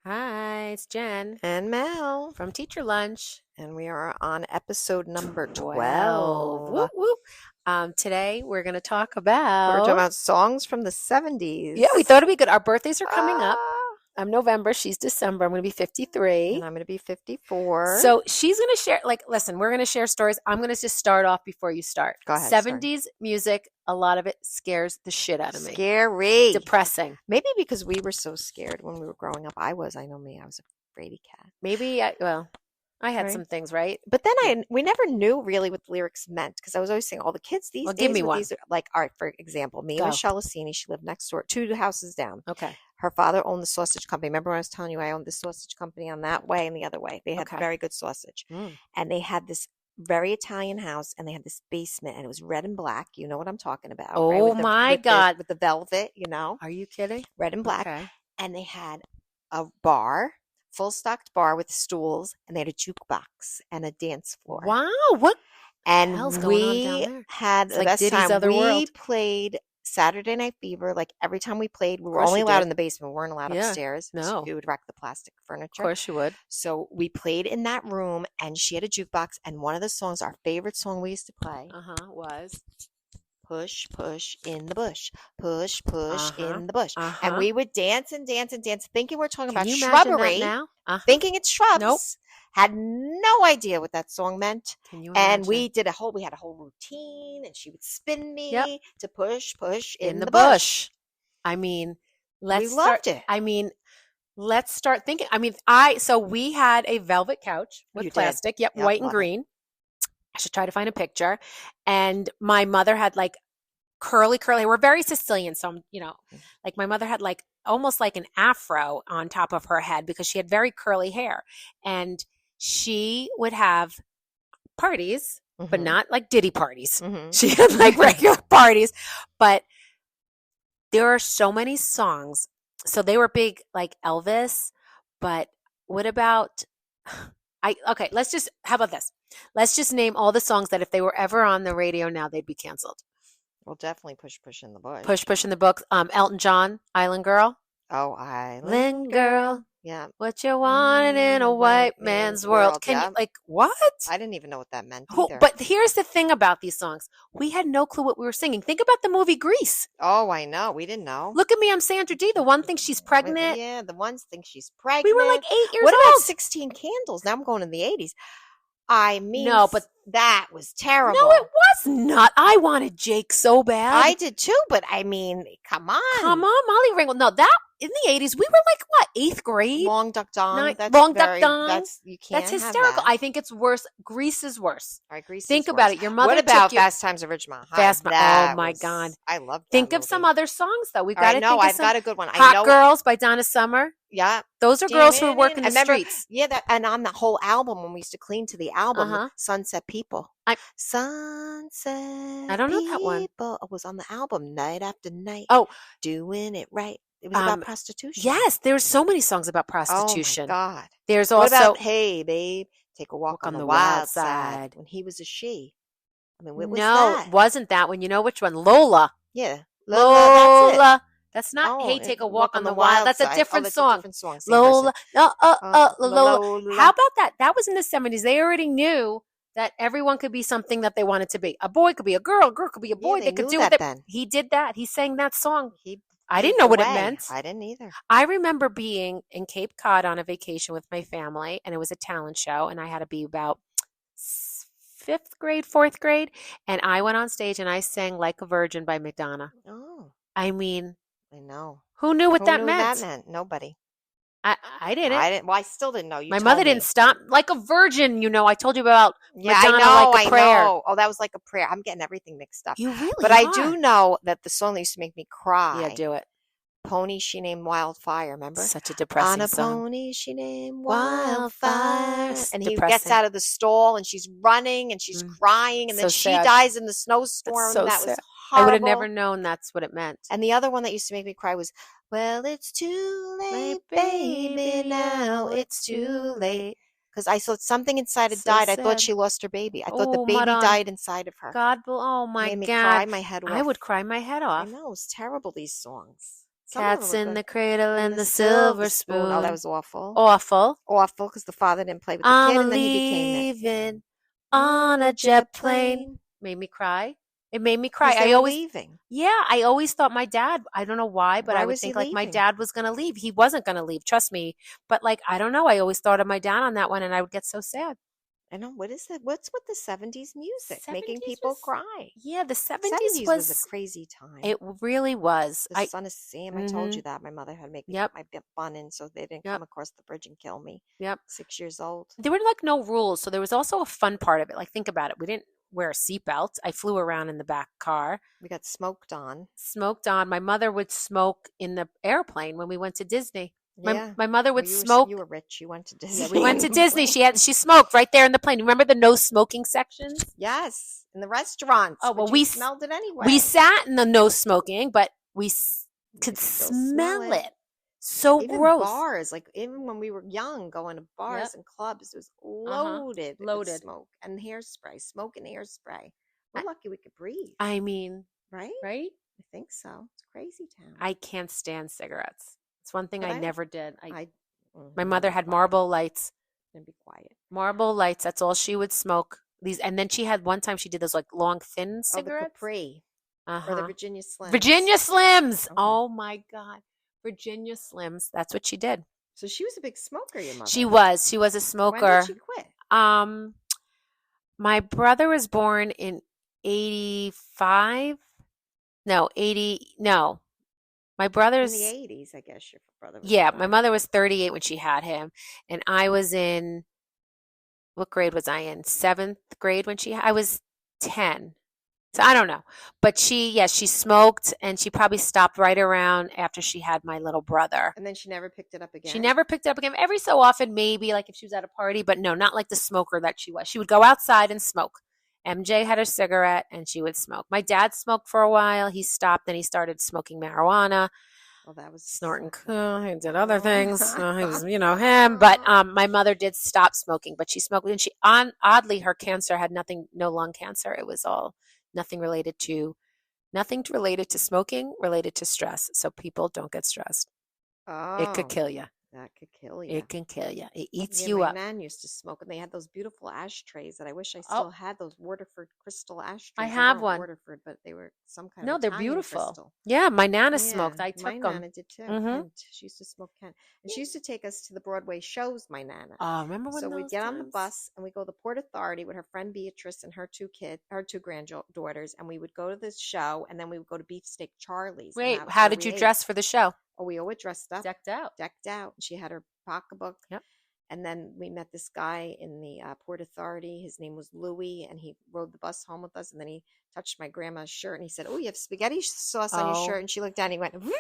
Hi, it's Jen And Mel. from Teacher Lunch. And we are on episode number 12. 12. Whoop, whoop. Today we're going to talk We're talking about, about songs from the 70s. yeah, we thought it'd be good. Our birthdays are coming up. Ah, I'm November. She's December. I'm going to be 53. and I'm going to be 54. So she's going to share, listen, we're going to share stories. I'm going to just start off before you start. Go ahead, 70s music, a lot of it scares the shit out of me. Scary. Depressing. Maybe because we were so scared when we were growing up. I know me. I was a fraidy cat. Maybe, I had Right. some things, right? But then we never knew really what the lyrics meant because I was always saying, all the kids these Well, days give me with one. these, like, all right, for example, me Go. and Michelle Assini, she lived next door, 2 houses down. Okay. Her father owned the sausage company. Remember when I was telling you I owned the sausage company on that way and the other way? They had Okay. very good sausage. And they had this very Italian house and they had this basement and it was red and black. You know what I'm talking about. Right? Oh, my God. With the velvet, Are you kidding? red and black. Okay. And they had a bar, full stocked bar with stools, and they had a jukebox and a dance floor. Wow. What And hell's going on down we there? had It's the like best Diddy's time. Other We World. played Saturday Night Fever. Like every time we played, we were course only you allowed did. in the basement. We weren't allowed Yeah. upstairs. No. We would wreck the plastic Of furniture. course you would. So we played in that room, and she had a jukebox. And one of the songs, our favorite song we used to play, Was. Push, Push in the Bush. Push, Push in the bush. Uh-huh. And we would dance and dance and dance, thinking we're talking Can about you imagine shrubbery, that now? Uh-huh. thinking it's shrubs. Nope. Had no idea what that song meant. Can you And imagine? we had a whole routine, and she would spin me Yep. to push, push in in the bush. I mean, We loved it. Let's start thinking. So we had a velvet couch with You did. plastic. Yep, Yep, white and love it. green. I should try to find a picture. And my mother had like curly. We're very Sicilian, so like my mother had like almost like an afro on top of her head because she had very curly hair, and she would have parties, but Mhm. not like Diddy parties. Mhm. She had like regular parties, but there are so many songs. So they were big like Elvis, but what about how about this? Let's just name all the songs that if they were ever on the radio now, they'd be canceled. Well, definitely Push, Push in the bush. Push in the book. Elton John, Island Girl. Oh, Island Island Girl. Yeah. What you wanted in a white man's world. Can yeah. you like what? I didn't even know what that meant Who, either. but here's the thing about these songs. We had no clue what we were singing. Think about the movie Grease. Oh, I know. We didn't know. Look at me, I'm Sandra Dee. The one thing she's pregnant. Yeah, the ones think she's pregnant. We were like 8 years What old. about 16 Candles? Now I'm going in the 80s. I mean, No, but that was terrible. No, it was not. I wanted Jake so bad. I did too, but I mean, come on. Come on, Molly Ringwald. No, that in the 80s, we were like, what, 8th grade? Long Duck Dong. Long Duck Dong. That's, you can't That's have hysterical. that. I think it's worse. Grease is worse. All right, Grease Think is about worse. it. Your mother What about took you. Fast Times at Ridgemont High? Fast, That oh my was- God. I love that Think of some movie. other songs, though. We've All got right, to no, think of I've some. got a good one. I Hot know. Girls by Donna Summer. Yeah. Those are girls who work in the I remember, streets. Yeah, that, and on the whole album, when we used to clean to the album, Uh-huh. Sunset People. Sunset I don't know that one. People was on the album Night After Night. Oh. Doing it right. It was about prostitution. Yes, there's so many songs about Oh prostitution. my God. There's What also about Hey Babe, Take a Walk on the Wild Side when he was a she? I mean, what was that? it wasn't that one. You know which one? Lola. Yeah. Lola. That's it. That's not Oh, Hey, Take a Walk on the Wild. That's a Side. different That's song. A different song. Same Lola. person. Lola. How about that? That was in the 70s. They already knew that everyone could be something that they wanted to be. A boy could be a girl could be a boy. Yeah, they could knew do that it. then. He did that. He sang that song. He I didn't paved know the what it way. meant. I didn't either. I remember being in Cape Cod on a vacation with my family, and it was a talent show, and I had to be about 5th grade, 4th grade, and I went on stage and I sang Like a Virgin by Madonna. Oh, I mean, I know. who knew what Who that knew meant? that meant? Nobody. I didn't. I didn't. Well, I still didn't know. You My told mother me. didn't stop. Like a Virgin, I told you about Yeah, Madonna, I know. Like a Prayer. I know. Oh, that was Like a Prayer. I'm getting everything mixed up. You really But are. I do know that the song that used to make me cry. Yeah, do it. Pony She Named Wildfire. Remember? Such a On depressing a song. pony she named Wildfire. Wildfire. And he gets Depressing. out of the stall and she's running and she's crying and So then she sad. dies in the snowstorm. so that sad. was I horrible. would have never known that's what it meant. And the other one that used to make me cry was, well, it's too late, baby, now it's too late. Because I thought something inside had So died. I sad. thought she lost her baby. I thought the Oh, baby Madonna. died inside of her. God, oh my Made me God. cry my head off. I would cry my head I off. know, it's terrible, these songs. Some of them Cats were in good. the cradle And and the the silver silver spoon. Oh, that spoon. was awful. Awful. Awful, because the father didn't play with the I'm kid, a and then he became it. leaving On on a a jet jet plane. plane. Made me cry. It made me cry. Because they were leaving. Yeah, I always thought my dad, I don't know why, but Why I would was he think like my leaving? dad was going to leave. He wasn't going to leave, trust me. But like, I don't know. I always thought of my dad on that one and I would get so sad. I know, what is that? What's with the 70s music? Making 70's people was, cry. yeah, the 70's 70s was a was, crazy time. it really was. The Son of Sam, I told Mm-hmm. you that. My mother had to make me Yep, put my bun in so they didn't yep, come across the bridge and kill me. yep. 6 years old. There were like no rules. So there was also a fun part of it. Like, think about it. We didn't wear a seatbelt. I flew around in the back car. We got smoked on. Smoked on. My mother would smoke in the airplane when we went to Disney. My Yeah. my mother Well, would you smoke. were rich. You went to Yeah, we Disney went to Disney. anyway. She smoked right there in the plane. Remember the no smoking sections? Yes, in the restaurants, Oh well, but you smelled it we anyway. sat in the no smoking, but You could could still smell smell it. it. So Even gross. bars, like even when we were young, going to Yep. bars and clubs, it was Uh-huh. loaded with Loaded. smoke and hairspray, smoke and hairspray. We're I, lucky we could breathe, I mean, right? right? I think so. It's crazy town. I can't stand cigarettes. It's one thing But I never did. My I'm gonna mother be had quiet. Marlboro Lights. I'm gonna be quiet. Marlboro Lights. That's all she would smoke. These, and then she had one time she did those like long thin Oh, the cigarettes. Capri or the Uh-huh. Virginia Slims. Virginia Slims. Okay. Oh my God. Virginia Slims. That's what she did. So she was a big smoker, your mother. She was. She was a When smoker. did she quit? My brother was born in 85. No, 80. No. My In the brother's 80s, I guess your brother was Yeah, my born. mother was 38 when she had him, and I was in what grade was I in? 7th grade when I was 10. So I don't know. But she smoked and she probably stopped right around after she had my little brother. And then she never picked it up again? She never picked it up again. Every so often, maybe like if she was at a party, but no, not like the smoker that she was. She would go outside and smoke. MJ had her cigarette and she would smoke. My dad smoked for a while. He stopped and he started smoking marijuana. Well, that was Snorting cool. He did other things. He was, him. But my mother did stop smoking, but she smoked. And oddly, her cancer had no lung cancer. It was all nothing related to smoking, related to stress. So people don't get stressed. It could Oh, kill you. that could kill you. It can kill you. It eats Yeah, you my up. nan used to smoke, and they had those beautiful ashtrays that I wish I Oh, still had. Those Waterford crystal ashtrays. I They have weren't one. Waterford, but they were some kind No, of they're Italian beautiful. crystal. Yeah, my Nana Yeah, smoked. I my took them. Nana did too. Mm-hmm. Kent. She used to smoke Kent. And she used to take us to the Broadway shows, my Nana. Oh, remember when So we'd those get on the times? bus and we go to the Port Authority with her friend Beatrice and her two granddaughters, and we would go to this show, and then we would go to Beefsteak Charlie's. Wait, how did you dress for the show? Oh, we always dressed up, Decked out. decked out. She had her pocketbook. Yep. And then we met this guy in the Port Authority. His name was Louis, and he rode the bus home with us. And then he touched my grandma's shirt, and he said, "Oh, you have spaghetti sauce on your shirt." And she looked down, and he went, "Whoop,"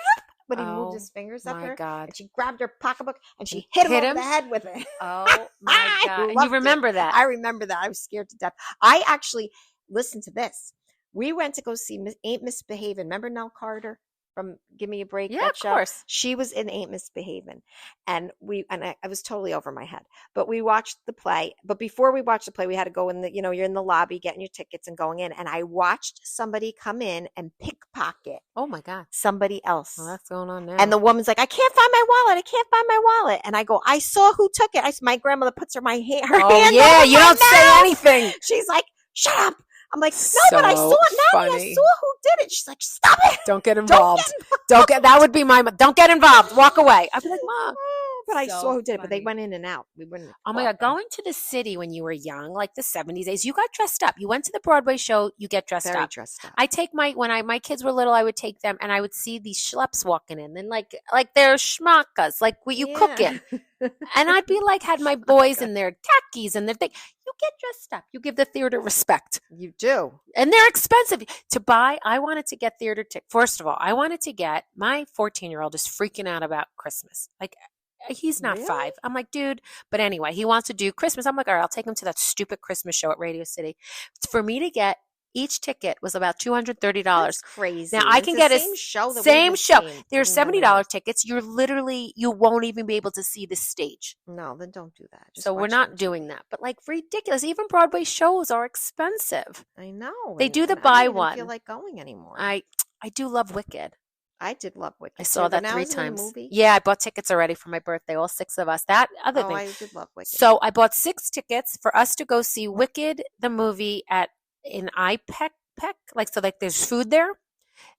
but he moved his fingers up my her, God. and she grabbed her pocketbook, and she hit him over the head with it. Oh my God. And you loved it. remember that? I remember that. I was scared to death. I actually, listen to this. We went to go see Ain't Misbehavin'. Remember Nell Carter from Give Me a Break? Yeah, that of show? course. She was in Ain't Misbehavin'. And I was totally over my head. But we watched the play. But before we watched the play, we had to go in you're in the lobby getting your tickets and going in. And I watched somebody come in and pickpocket Oh my God. somebody else. Well, that's going on now. And the woman's like, "I can't find my wallet. I can't find my wallet." And I go, "I saw who took it." My grandmother puts her hand yeah, over you my don't say mouth. anything. She's like, "Shut up." I'm like, "No, but I saw it. Now I saw who did it." She's like, "Stop it. Don't get involved. That would be don't get involved. Walk away. I'd be like, Mom. But I So saw who did it. But they funny. went in and out. We wouldn't. Oh my God, going to the city when you were young, like the 70's days, you got dressed up. You went to the Broadway show, you get dressed Very up. dressed up. I take my kids were little, I would take them and I would see these schleps walking in and like they're schmackas, like what you cooking. And I'd be like, had my boys in their khakis and their thing. You get dressed up. You give the theater respect. You do. And they're expensive to buy. I wanted to get theater tickets. First of all, I wanted to get my 14-year-old is freaking out about Christmas. Like, he's not Really? 5. I'm like, dude. But anyway, he wants to do Christmas. I'm like, all right, I'll take him to that stupid Christmas show at Radio City. For me to get each ticket was about $230. That's crazy. Now I can get same show. Same show. There's No. $70 tickets. You won't even be able to see the stage. No, then don't do that. Just So we're watch it not on doing TV. that. But like ridiculous. Even Broadway shows are expensive. I know. They do the I buy don't even one. feel like going anymore. I do love Wicked. I did love I Wicked saw too, but that now 3 is it in a times. movie? Yeah, I bought tickets already for my birthday, all 6 of us. That other Oh, thing. I did love Wicked. So I bought 6 tickets for us to go see Wicked the movie at in IPEC, like so like there's food there.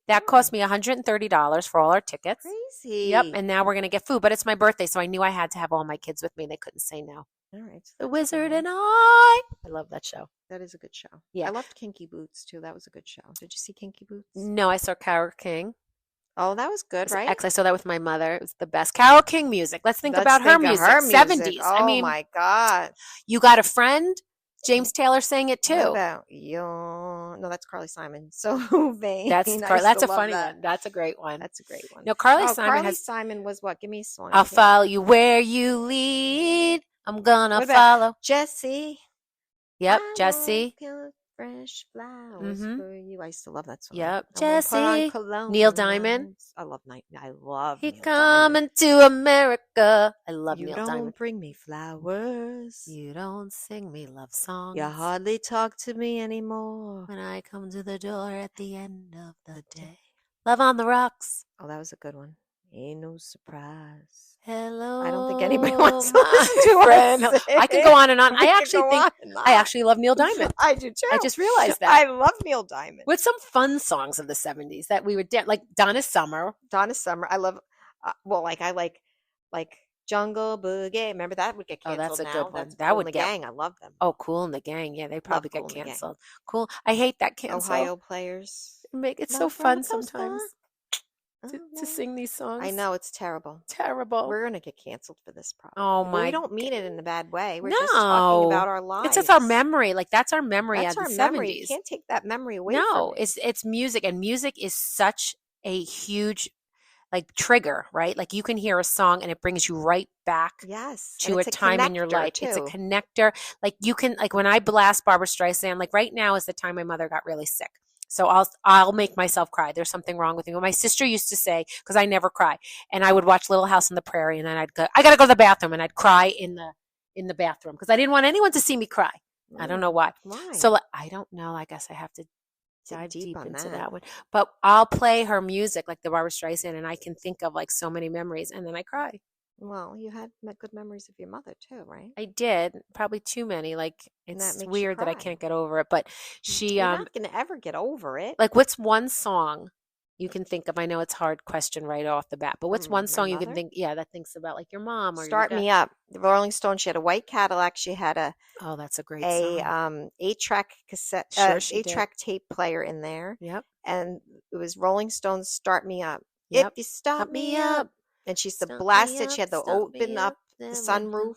That Oh, cost me $130 for all our tickets. Yep, crazy. and now we're gonna get food, but it's my birthday, so I knew I had to have all my kids with me, and they couldn't say no. All right, so The that's a good Wizard one. and I love that show. That is a good show. Yeah. I loved Kinky Boots too. That was a good show. Did you see Kinky Boots? No, I saw Carole King. Oh, that was good, right? Actually, I saw that with my mother. It was the best. Carole King music. Let's think Let's about her think of music. her music. 70s. I Oh mean, my God. You Got a Friend? James Taylor sang it What too. about you? No, that's Carly Simon. So vain. That's I used that's to a love funny that. one. That's a great one. That's a great one. No, Carly Oh, Simon Carly has Simon was what? Give me a song. I'll follow you where you lead. I'm gonna What about follow. Jessie? Yep, I won't Jesse. kill fresh flowers Mm-hmm. for you. I used to love that song. Yep, I'm gonna put on Jesse. cologne Neil and Diamond. rose. I love He Neil Diamond. coming to America. I love You Neil don't Diamond. bring me flowers. You don't sing me love songs. You hardly talk to me anymore. When I come to the door at the end of the day. Love on the Rocks. Oh, that was a good one. Ain't no surprise. Hello. I don't think anybody wants to my listen to friend. us. I can go on and on. We I could actually go think on and I on. actually love Neil Diamond. I do too. I just realized that. I love Neil Diamond. With some fun songs of the 70s that we would like Donna Summer. Donna Summer. I love. I like Jungle Boogie. Remember that would get Oh, canceled. that's a now. good one. That's That Cool would and the get. Gang. I love them. Oh, Cool and the Gang. Yeah, they probably Cool get and the Gang. canceled. Cool. I hate that cancel. Ohio Players. Make it so Love fun roller coaster. sometimes Oh, to no. sing these songs. I know it's terrible. Terrible. We're gonna get canceled for this problem. Oh But my. we don't mean it in a bad way. We're No. just talking about our lives. It's just our memory. Like that's our memory That's of our the memory. 70s. You can't take that memory away No, from me. it's music, and music is such a huge like trigger, right? Like you can hear a song and it brings you right back Yes. to And a it's time in your connector, life. It's a too. connector. Like you can like when I blast Barbara Streisand, like right now is the time my mother got really sick. So I'll make myself cry. There's something wrong with me. What my sister used to say, because I never cry, and I would watch Little House on the Prairie, and then I'd go, I gotta go to the bathroom, and I'd cry in the bathroom because I didn't want anyone to see me cry. I don't know why. Why? So like, I don't know. I guess I have to Dig dive deep on into that. that one. But I'll play her music like the Barbara Streisand, and I can think of like so many memories, and then I cry. Well, you had good memories of your mother too, right? I did probably too many. Like And that it's makes you weird that I cry. can't get over it. But she You're not gonna ever get over it. like what's one song you can think of? I know it's a hard question right off the bat, but what's one My song you can mother? think? Yeah, that thinks about like your mom or Start your dad. Me Up. The Rolling Stones. She had a white Cadillac. She had Oh, that's a great song. 8-track cassette, Sure she did. 8-track tape player in there, Yep. and it was Rolling Stones. Start Me Up. Yep. If you stop me up, and she used to Stop blast me it. She had to up, stop me open up the then we- sunroof.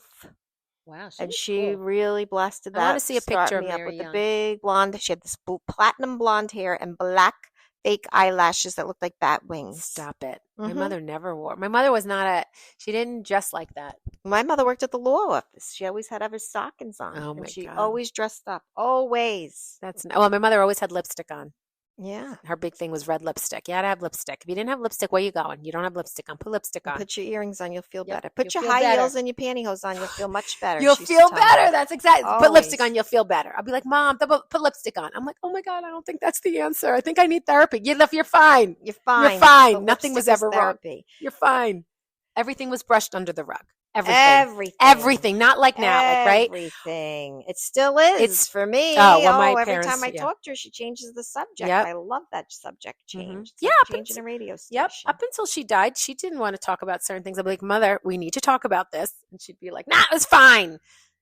Wow, And was she cool. really blasted I that. wanna see a Start picture of Me Up Mary with the Young. big blonde. She had this platinum blonde hair and black fake eyelashes that looked like bat wings. Stop it. My Mhm. mother never wore. My mother was not she didn't dress like that. My mother worked at the law office. She always had to have her stockings on. Oh and my she God. always dressed up. Always. Well, my mother always had lipstick on. Yeah. Her big thing was red lipstick. You had to have lipstick. If you didn't have lipstick, where you going? You don't have lipstick on. Put lipstick on. Put your earrings on, you'll feel Yep, better. Put you'll your feel high better. heels and your pantyhose on, you'll feel much better. You'll She used to feel tell me. better. That's exactly. Put lipstick on, Always. you'll feel better. I'll be like, Mom, put lipstick on. I'm like, oh my God, I don't think that's the answer. I think I need therapy. You're fine. You're fine. You're fine. But Nothing was lipstick is ever wrong. therapy. You're fine. Everything was brushed under the rug. Everything. Everything. Everything. Not like now, like, right? Everything. It still is It's- for me. oh, well, my every parents- time I yeah. talk to her, she changes the subject. Yep. I love that subject change. Mhm. It's Yeah, like up changing a radio station. Yep. Up until she died, she didn't want to talk about certain things. I'd be like, Mother, we need to talk about this. And she'd be like, nah, it was fine.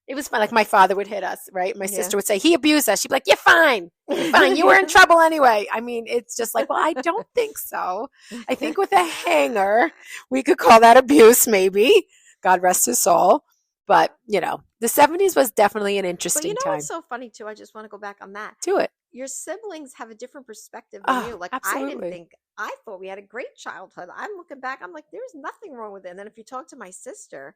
It was fine. Like my father would hit us, right? My Yeah. sister would say, he abused us. She'd be like, you're fine. You're fine. You were in trouble anyway. I mean, it's just like, well, I don't think so. I think with a hanger, we could call that abuse, maybe. God rest his soul. But, the 70s was definitely an But interesting you know time. what's so funny too? I just want to go back on that. Do it. Your siblings have a different perspective than Oh, you. Like absolutely. I thought we had a great childhood. I'm looking back, I'm like, there's nothing wrong with it. And then if you talk to my sister,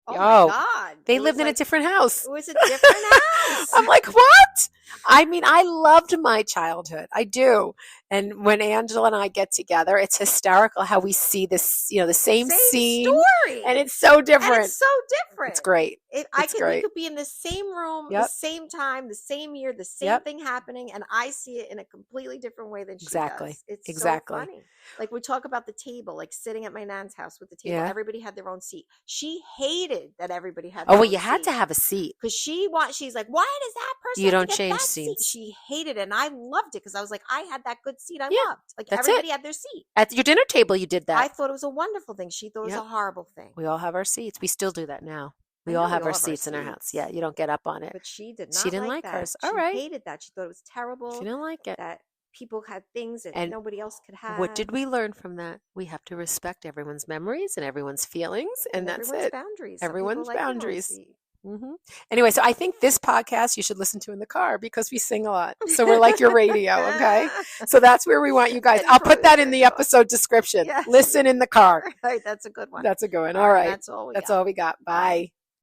oh my Oh, God. They it was lived in a like- different house. It was a different house. I'm like, what? I mean, I loved my childhood. I do. And when Angela and I get together, it's hysterical how we see this, the same Same scene, story. and it's so And different. it's so different. It's great. We could be in the same room, the Yep. same time, the same year, the same Yep. thing happening, and I see it in a completely different way than she Exactly. does. It's Exactly. so funny. Like we talk about the table, like sitting at my nan's house with the table, Yeah. everybody had their own seat. She hated that everybody had Oh, their well, own you had seat. to have a seat. Because she's like, why does that person You have don't to get change that seat? seats. She hated it, and I loved it because I was like, I had that good seat I Yeah, loved. Like that's everybody it. had their seat. At your dinner table, you did I that. thought it was a wonderful thing. She thought it was Yep. a horrible thing. We all have our seats. We still do that now. We I all know have our seats in our house. seats. Yeah, you don't get up on it. But she did She not didn't like that. hers. She All right. hated that. She thought it was She terrible didn't like it. that people had things that And nobody else could have. what did we learn from that? We have to respect everyone's memories and everyone's feelings, and that's everyone's it. boundaries. Some people Everyone's like their own boundaries. seat. Anyway, so I think this podcast you should listen to in the car because we sing a lot. So we're like your radio, okay? So that's where we want you guys. I'll put that in the episode description. Yes. Listen in the car. All right, that's a good one. That's a good one. All right. That's all we got. That's all we got. Bye.